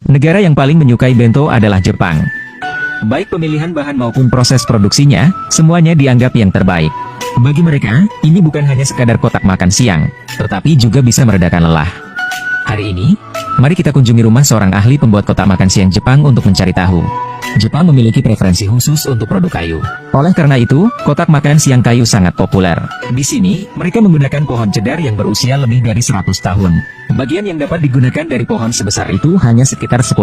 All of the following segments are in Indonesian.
Negara yang paling menyukai bento adalah Jepang. Baik pemilihan bahan maupun proses produksinya, semuanya dianggap yang terbaik. Bagi mereka, ini bukan hanya sekadar kotak makan siang, tetapi juga bisa meredakan lelah. Hari ini, mari kita kunjungi rumah seorang ahli pembuat kotak makan siang Jepang untuk mencari tahu. Jepang memiliki preferensi khusus untuk produk kayu. Oleh karena itu, kotak makan siang kayu sangat populer. Di sini, mereka menggunakan pohon cedar yang berusia lebih dari 100 tahun. Bagian yang dapat digunakan dari pohon sebesar itu hanya sekitar 10%.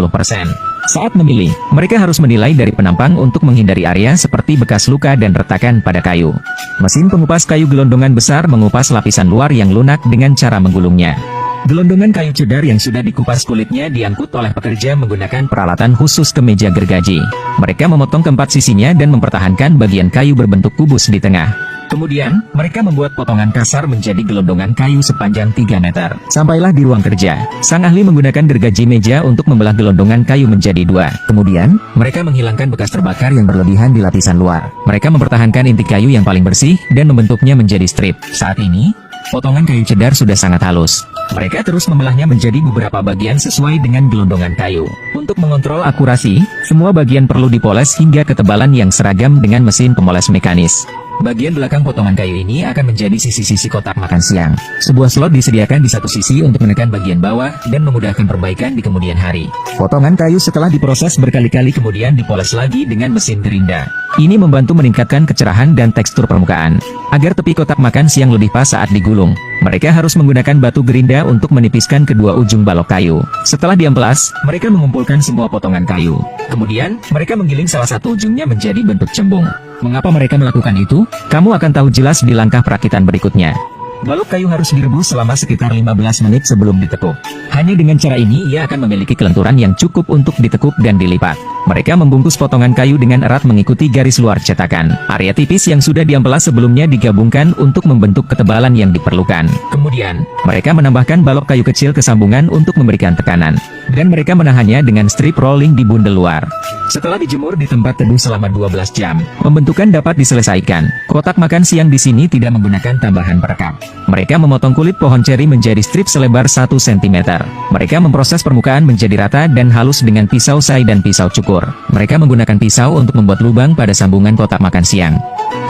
Saat memilih, mereka harus menilai dari penampang untuk menghindari area seperti bekas luka dan retakan pada kayu. Mesin pengupas kayu gelondongan besar mengupas lapisan luar yang lunak dengan cara menggulungnya. Gelondongan kayu cedar yang sudah dikupas kulitnya diangkut oleh pekerja menggunakan peralatan khusus ke meja gergaji. Mereka memotong keempat sisinya dan mempertahankan bagian kayu berbentuk kubus di tengah. Kemudian, mereka membuat potongan kasar menjadi gelondongan kayu sepanjang 3 meter. Sampailah di ruang kerja. Sang ahli menggunakan gergaji meja untuk membelah gelondongan kayu menjadi 2. Kemudian, mereka menghilangkan bekas terbakar yang berlebihan di lapisan luar. Mereka mempertahankan inti kayu yang paling bersih dan membentuknya menjadi strip. Saat ini, potongan kayu cedar sudah sangat halus. Mereka terus membelahnya menjadi beberapa bagian sesuai dengan gelondongan kayu. Untuk mengontrol akurasi, semua bagian perlu dipoles hingga ketebalan yang seragam dengan mesin pemoles mekanis. Bagian belakang potongan kayu ini akan menjadi sisi-sisi kotak makan siang. Sebuah slot disediakan di satu sisi untuk menekan bagian bawah dan memudahkan perbaikan di kemudian hari. Potongan kayu setelah diproses berkali-kali kemudian dipoles lagi dengan mesin gerinda. Ini membantu meningkatkan kecerahan dan tekstur permukaan. Agar tepi kotak makan siang lebih pas saat digulung, mereka harus menggunakan batu gerinda untuk menipiskan kedua ujung balok kayu. Setelah diamplas, mereka mengumpulkan semua potongan kayu. Kemudian, mereka menggiling salah satu ujungnya menjadi bentuk cembung. Mengapa mereka melakukan itu? Kamu akan tahu jelas di langkah perakitan berikutnya. Balok kayu harus direbus selama sekitar 15 menit sebelum ditekuk. Hanya dengan cara ini ia akan memiliki kelenturan yang cukup untuk ditekuk dan dilipat. Mereka membungkus potongan kayu dengan erat mengikuti garis luar cetakan. Area tipis yang sudah diamplas sebelumnya digabungkan untuk membentuk ketebalan yang diperlukan. Kemudian, mereka menambahkan balok kayu kecil ke sambungan untuk memberikan tekanan. Dan mereka menahannya dengan strip rolling di bundel luar. Setelah dijemur di tempat teduh selama 12 jam, pembentukan dapat diselesaikan. Kotak makan siang di sini tidak menggunakan tambahan perekat. Mereka memotong kulit pohon ceri menjadi strip selebar 1 cm. Mereka memproses permukaan menjadi rata dan halus dengan pisau sai dan pisau cukur. Mereka menggunakan pisau untuk membuat lubang pada sambungan kotak makan siang.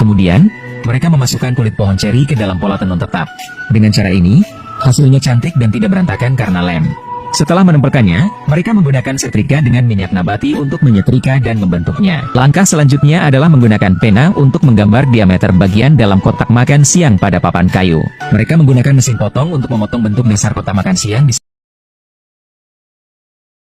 Kemudian, mereka memasukkan kulit pohon ceri ke dalam pola tenun tetap. Dengan cara ini, hasilnya cantik dan tidak berantakan karena lem. Setelah menempelkannya, mereka menggunakan setrika dengan minyak nabati untuk menyetrika dan membentuknya. Langkah selanjutnya adalah menggunakan pena untuk menggambar diameter bagian dalam kotak makan siang pada papan kayu. Mereka menggunakan mesin potong untuk memotong bentuk dasar kotak makan siang di